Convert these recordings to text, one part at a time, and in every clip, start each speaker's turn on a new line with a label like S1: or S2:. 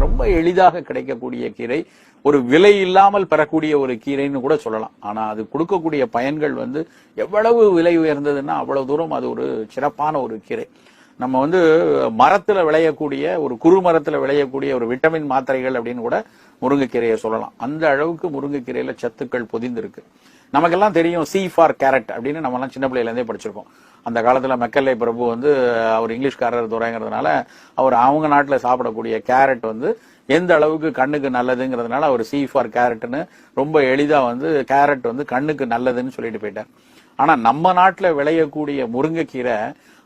S1: ரொம்ப எளிதாக கிடைக்கக்கூடிய கீரை, ஒரு விலை இல்லாமல் பெறக்கூடிய ஒரு கீரைன்னு கூட சொல்லலாம். ஆனா அது கொடுக்கக்கூடிய பயன்கள் வந்து எவ்வளவு விலை உயர்ந்ததுன்னா அவ்வளவு தூரம் அது ஒரு சிறப்பான ஒரு கீரை. நம்ம வந்து மரத்துல விளையக்கூடிய ஒரு குறு மரத்துல விளையக்கூடிய ஒரு விட்டமின் மாத்திரைகள் அப்படின்னு கூட முருங்கைக்கீரையை சொல்லலாம். அந்த அளவுக்கு முருங்கைக்கீரையில சத்துக்கள் பொதிந்திருக்கு. நமக்கெல்லாம் தெரியும் சி ஃபார் கேரட் அப்படின்னு நம்ம எல்லாம் சின்ன பிள்ளையில இருந்தே படிச்சிருக்கோம். அந்த காலத்துல மெக்கல்லே பிரபு வந்து அவர் இங்கிலீஷ்காரர் துறைங்கிறதுனால அவர் அவங்க நாட்டுல சாப்பிடக்கூடிய கேரட் வந்து எந்த அளவுக்கு கண்ணுக்கு நல்லதுங்கிறதுனால அவர் சி ஃபார் கேரட்னு ரொம்ப எளிதா வந்து கேரட் வந்து கண்ணுக்கு நல்லதுன்னு சொல்லிட்டு போயிட்டார். ஆனா நம்ம நாட்டுல விளையக்கூடிய முருங்கைக்கீரை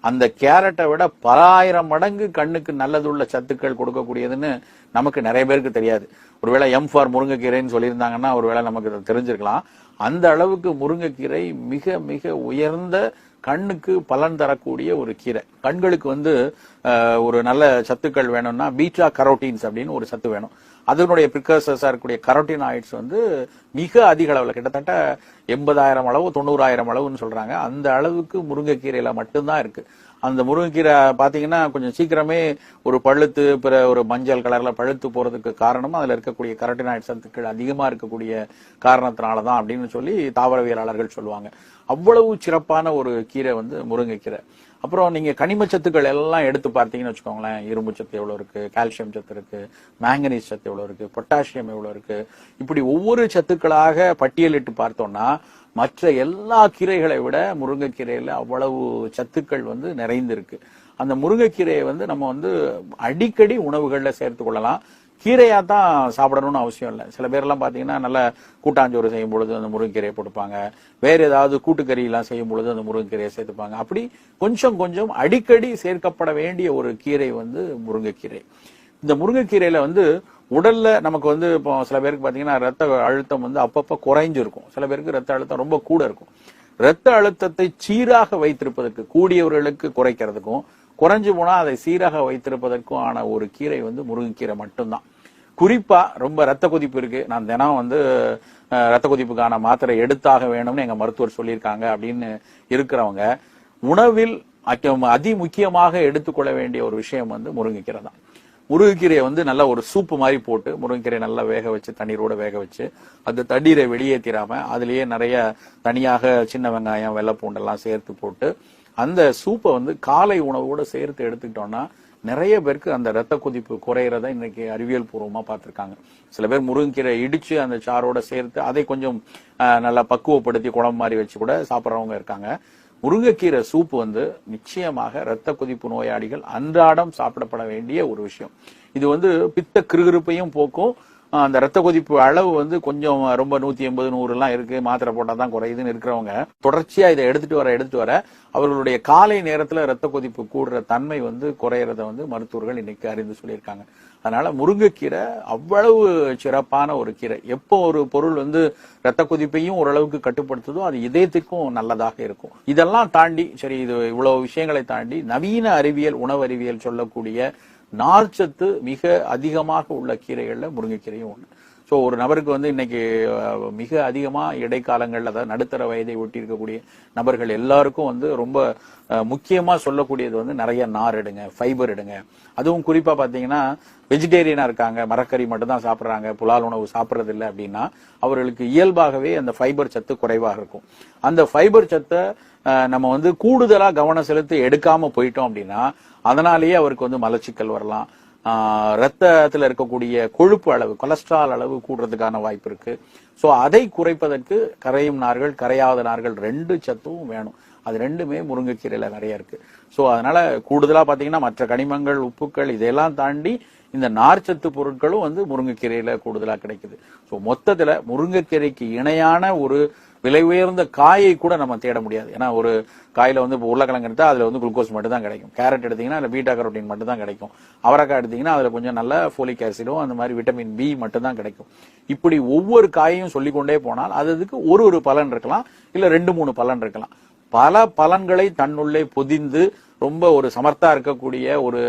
S1: அந்த கேரட்டை விட பல ஆயிரம் மடங்கு கண்ணுக்கு நல்லதுள்ள சத்துக்கள் கொடுக்கக்கூடியதுன்னு நமக்கு நிறைய பேருக்கு தெரியாது. ஒருவேளை எம் ஃபார் முருங்கைக்கீரைன்னு சொல்லியிருந்தாங்கன்னா ஒருவேளை நமக்கு தெரிஞ்சிருக்கலாம். அந்த அளவுக்கு முருங்கைக்கீரை மிக மிக உயர்ந்த கண்ணுக்கு பலன் தரக்கூடிய ஒரு கீரை. கண்களுக்கு வந்து ஒரு நல்ல சத்துக்கள் வேணும்னா பீட்டா கரோட்டீன்ஸ் அப்படின்னு ஒரு சத்து வேணும். அதனுடைய பிரிகர்சர்ஸா இருக்கக்கூடிய கரோட்டினாய்ட்ஸ் வந்து மிக அதிக அளவில் கிட்டத்தட்ட 80,000 அளவு 90,000 அளவுன்னு சொல்றாங்க. அந்த அளவுக்கு முருங்கைக்கீரையில மட்டும்தான் இருக்கு. அந்த முருங்கைக்கீரை பாத்தீங்கன்னா கொஞ்சம் சீக்கிரமே ஒரு பழுத்து பிற ஒரு மஞ்சள் கலர்ல பழுத்து போறதுக்கு காரணம் அதுல இருக்கக்கூடிய கரோட்டினாய்ட் சத்துக்கள் அதிகமா இருக்கக்கூடிய காரணத்தினாலதான் அப்படின்னு சொல்லி தாவரவியலாளர்கள் சொல்லுவாங்க. அவ்வளவு சிறப்பான ஒரு கீரை வந்து முருங்கைக்கீரை. அப்புறம் நீங்க கனிம சத்துக்கள் எல்லாம் எடுத்து பார்த்தீங்கன்னு வச்சுக்கோங்களேன், இரும்பு சத்து எவ்வளவு இருக்கு, கால்சியம் சத்து இருக்கு, மேங்கனீஸ் சத்து எவ்வளவு இருக்கு, பொட்டாசியம் எவ்வளவு இருக்கு, இப்படி ஒவ்வொரு சத்துக்களாக பட்டியலிட்டு பார்த்தோம்னா மற்ற எல்லா கீரைகளை விட முருங்கைக்கீரையில அவ்வளவு சத்துக்கள் வந்து நிறைந்திருக்கு. அந்த முருங்கைக்கீரையை வந்து நம்ம வந்து அடிக்கடி உணவுகள்ல சேர்த்து கொள்ளலாம். கீரையா தான் சாப்பிடணும்னு அவசியம் இல்லை. சில பேர்லாம் பாத்தீங்கன்னா நல்ல கூட்டாஞ்சோறு செய்யும் பொழுது அந்த முருங்கைக்கீரையை போட்டுப்பாங்க, வேற ஏதாவது கூட்டுக்கறி எல்லாம் செய்யும் பொழுது அந்த முருங்கைக்கீரையை சேர்த்துப்பாங்க. அப்படி கொஞ்சம் கொஞ்சம் அடிக்கடி சேர்க்கப்பட வேண்டிய ஒரு கீரை வந்து முருங்கைக்கீரை. இந்த முருங்கைக்கீரையில வந்து உடல்ல நமக்கு வந்து இப்போ சில பேருக்கு பாத்தீங்கன்னா ரத்த அழுத்தம் வந்து அப்பப்ப குறைஞ்சிருக்கும், சில பேருக்கு ரத்த அழுத்தம் ரொம்ப கூட இருக்கும். ரத்த அழுத்தத்தை சீராக வைத்திருப்பதற்கு, கூடியவர்களுக்கு குறைக்கிறதுக்கும் குறைஞ்சு போனா அதை சீராக வைத்திருப்பதற்கும் ஆன ஒரு கீரை வந்து முருங்கைக்கீரை மட்டும்தான். குறிப்பா ரொம்ப ரத்த கொதிப்பு இருக்கு, நான் தினம் வந்து ரத்த கொதிப்புக்கான மாத்திரை எடுத்தாக வேணும்னு எங்க மருத்துவர் சொல்லியிருக்காங்க அப்படின்னு இருக்கிறவங்க உணவில் அதி முக்கியமாக எடுத்துக்கொள்ள வேண்டிய ஒரு விஷயம் வந்து முருங்கைக்கீரை தான். முருங்கைக்கீரையை வந்து நல்லா ஒரு சூப்பு மாதிரி போட்டு முருங்கைக்கீரை நல்லா வேக வச்சு தண்ணீரோட வேக வச்சு அந்த தண்ணீரை வெளியேற்றிடாம அதுலயே நிறைய தனியாக சின்ன வெங்காயம் வெள்ளைப்பூண்டெல்லாம் சேர்த்து போட்டு அந்த சூப்பை வந்து காலை உணவோட சேர்த்து எடுத்துக்கிட்டோம்னா நிறைய பேருக்கு அந்த ரத்த கொதிப்பு குறையறத இன்னைக்கு அறிவியல் பூர்வமா பார்த்திருக்காங்க. சில பேர் முருங்கைக்கீரை இடிச்சு அந்த சாரோட சேர்த்து அதை கொஞ்சம் நல்லா பக்குவப்படுத்தி குழம்பு மாதிரி வச்சு கூட சாப்பிட்றவங்க இருக்காங்க. முருங்கைக்கீரை சூப்பு வந்து நிச்சயமாக ரத்த கொதிப்பு நோயாளிகள் அன்றாடம் சாப்பிடப்பட வேண்டிய ஒரு விஷயம். இது வந்து பித்த கிருகிருப்பையும் போக்கும். அந்த ரத்த கொதிப்பு அளவு வந்து கொஞ்சம் ரொம்ப 180 100 எல்லாம் இருக்கு, மாத்திரை போட்டா தான் குறையுதுன்னு இருக்கிறவங்க தொடர்ச்சியா இதை எடுத்துட்டு வர அவர்களுடைய காலை நேரத்துல ரத்த கொதிப்பு கூடுற தன்மை வந்து குறையறத வந்து மருத்துவர்கள் இன்னைக்கு அறிந்து சொல்லியிருக்காங்க. அதனால முருங்கைக்கீரை அவ்வளவு சிறப்பான ஒரு கீரை. எப்போ ஒரு பொருள் வந்து ரத்த கொதிப்பையும் ஓரளவுக்கு கட்டுப்படுத்துதோ அது இதயத்திற்கும் நல்லதாக இருக்கும். இதெல்லாம் தாண்டி சரி, இது இவ்வளவு விஷயங்களை தாண்டி நவீன அறிவியல் உணவு அறிவியல் சொல்லக்கூடிய நார்ச்சத்து மிக அதிகமாக உள்ள கீரைகள்ல முருங்கைக்கீரையும் ஒண்ணு. ஸோ ஒரு நபருக்கு வந்து இன்னைக்கு மிக அதிகமா இடைக்காலங்கள்ல அதாவது நடுத்தர வயதை ஒட்டி இருக்கக்கூடிய நபர்கள் எல்லாருக்கும் வந்து ரொம்ப முக்கியமா சொல்லக்கூடியது வந்து நிறைய நார் எடுங்க, ஃபைபர் எடுங்க. அதுவும் குறிப்பா பாத்தீங்கன்னா வெஜிடேரியனா இருக்காங்க, மரக்கறி மட்டும் தான் சாப்பிட்றாங்க, புலால் உணவு சாப்பிட்றது இல்லை அப்படின்னா அவர்களுக்கு இயல்பாகவே அந்த ஃபைபர் சத்து குறைவாக இருக்கும். அந்த ஃபைபர் சத்தை நம்ம வந்து கூடுதலா கவனம் செலுத்தி எடுக்காம போயிட்டோம் அப்படின்னா அதனாலேயே அவருக்கு வந்து மலச்சிக்கல் வரலாம். ரத்தத்துல இருக்கக்கூடிய கொழுப்பு அளவு, கொலஸ்ட்ரால் அளவு கூடுறதுக்கான வாய்ப்பு இருக்கு. சோ அதை குறைப்பதற்கு கரையும் நார்கள் கரையாத நார்கள் ரெண்டு சத்தும் வேணும். அது ரெண்டுமே முருங்கைக்கீரையில நிறைய இருக்கு. சோ அதனால கூடுதலா பாத்தீங்கன்னா மற்ற கனிமங்கள் உப்புக்கள் இதெல்லாம் தாண்டி இந்த நார்ச்சத்து பொருட்களும் வந்து முருங்கைக்கீரையில கூடுதலா கிடைக்குது. சோ மொத்தத்துல முருங்கைக்கீரைக்கு இணையான ஒரு விலை உயர்ந்த காயை கூட நம்ம தேட முடியாது. ஏன்னா ஒரு காயில வந்து உருளைக்கிழங்கு எடுத்தா அதுல வந்து குளுக்கோஸ் மட்டும் தான் கிடைக்கும், கேரட் எடுத்தீங்கன்னா அதுல பீட்டா கரோட்டின் மட்டும் தான் கிடைக்கும், அவரைக்காய் எடுத்தீங்கன்னா அதுல கொஞ்சம் நல்ல ஃபோலிக் ஆசிடும் அந்த மாதிரி விட்டமின் பி மட்டும் தான் கிடைக்கும். இப்படி ஒவ்வொரு காயையும் சொல்லிக்கொண்டே போனால் அதுக்கு ஒரு பலன் இருக்கலாம், இல்ல 2-3 பலன் இருக்கலாம். பல பலன்களை தன்னுள்ளே பொதிந்து ரொம்ப ஒரு சமர்த்தா இருக்கக்கூடிய ஒரு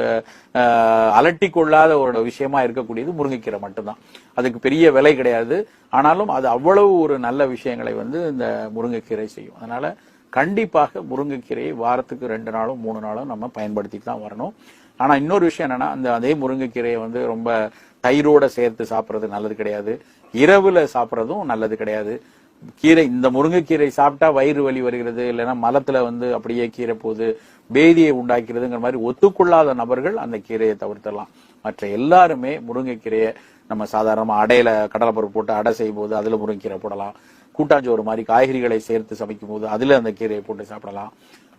S1: அலட்டி கொள்ளாத ஒரு விஷயமா இருக்கக்கூடியது முருங்கைக்கீரை மட்டும்தான். அதுக்கு பெரிய விலை கிடையாது, ஆனாலும் அது அவ்வளவு ஒரு நல்ல விஷயங்களை வந்து இந்த முருங்கைக்கீரை செய்யும். அதனால கண்டிப்பாக முருங்கைக்கீரையை வாரத்துக்கு 2 நாளும் 3 நாளும் நம்ம பயன்படுத்திட்டு தான் வரணும். ஆனா இன்னொரு விஷயம் என்னன்னா, அதே முருங்கைக்கீரையை வந்து ரொம்ப தயிரோட சேர்த்து சாப்பிடுறது நல்லது கிடையாது. இரவுல சாப்பிடுறதும் நல்லது கிடையாது. இந்த முருங்கைக்கீரை சாப்பிட்டா வயிறு வலி வருகிறது, இல்லைன்னா மலத்துல வந்து அப்படியே கீரை போகுது, பேதியை உண்டாக்கிறதுங்கிற மாதிரி ஒத்துக்கொள்ளாத நபர்கள் அந்த கீரையை தவிர்த்தலாம். மற்ற எல்லாருமே முருங்கைக்கீரையை நம்ம சாதாரணமா அடையில கடலைப்பருப்பு போட்டு அடை செய்யும் போது அதுல முருங்கைக்கீரை போடலாம். கூட்டாஞ்சோறு மாதிரி காய்கறிகளை சேர்த்து சமைக்கும் போது அதுல அந்த கீரையை போட்டு சாப்பிடலாம்.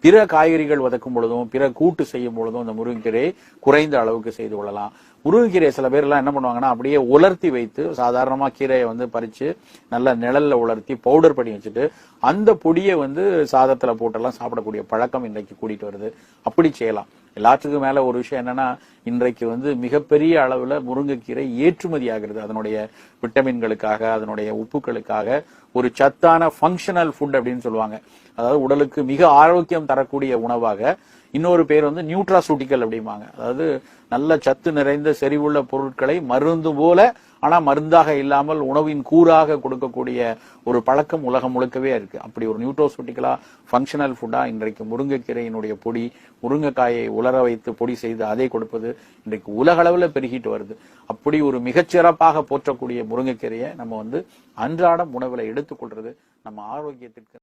S1: பிற காய்கறிகள் வதக்கும் பொழுதும் பிற கூட்டு செய்யும் பொழுதும் அந்த முருங்கைக்கீரையை குறைந்த அளவுக்கு செய்து கொள்ளலாம். முருங்கைக்கீரை சில பேர் எல்லாம் என்ன பண்ணுவாங்கன்னா, அப்படியே உலர்த்தி வைத்து சாதாரணமா கீரையை வந்து பறிச்சு நல்ல நிழல்ல உலர்த்தி பவுடர் பண்ணி வச்சுட்டு அந்த பொடியை வந்து சாதத்துல போட்டெல்லாம் சாப்பிடக்கூடிய பழக்கம் இன்றைக்கு கூட்டிட்டு வருது. அப்படி செய்யலாம். எல்லாத்துக்கும் மேல ஒரு விஷயம் என்னன்னா, இன்றைக்கு வந்து மிகப்பெரிய அளவுல முருங்கைக்கீரை ஏற்றுமதி ஆகிறது. அதனுடைய விட்டமின்களுக்காக, அதனுடைய உப்புக்களுக்காக ஒரு சத்தான ஃபங்க்ஷனல் ஃபுட் அப்படின்னு சொல்லுவாங்க. அதாவது உடலுக்கு மிக ஆரோக்கியம் தரக்கூடிய உணவாக. இன்னொரு பேர் வந்து நியூட்ராசூட்டிக்கல் அப்படிம்பாங்க. அதாவது நல்ல சத்து நிறைந்த செறிவுள்ள பொருட்களை மருந்து போல ஆனா மருந்தாக இல்லாமல் உணவின் கூறாக கொடுக்கக்கூடிய ஒரு பழக்கம் உலகம் முழுக்கவே இருக்கு. அப்படி ஒரு நியூட்ரோசூட்டிக்கலா ஃபங்க்ஷனல் ஃபுட்டா இன்றைக்கு முருங்கைக்கீரையினுடைய பொடி, முருங்கைக்காயை உலர வைத்து பொடி செய்து அதை கொடுப்பது இன்றைக்கு உலக அளவுல பெருகிட்டு வருது. அப்படி ஒரு மிகச்சிறப்பாக போற்றக்கூடிய முருங்கைக்கீரையை நம்ம வந்து அன்றாடம் உணவுல எடுத்துக்கொள்றது நம்ம ஆரோக்கியத்திற்கு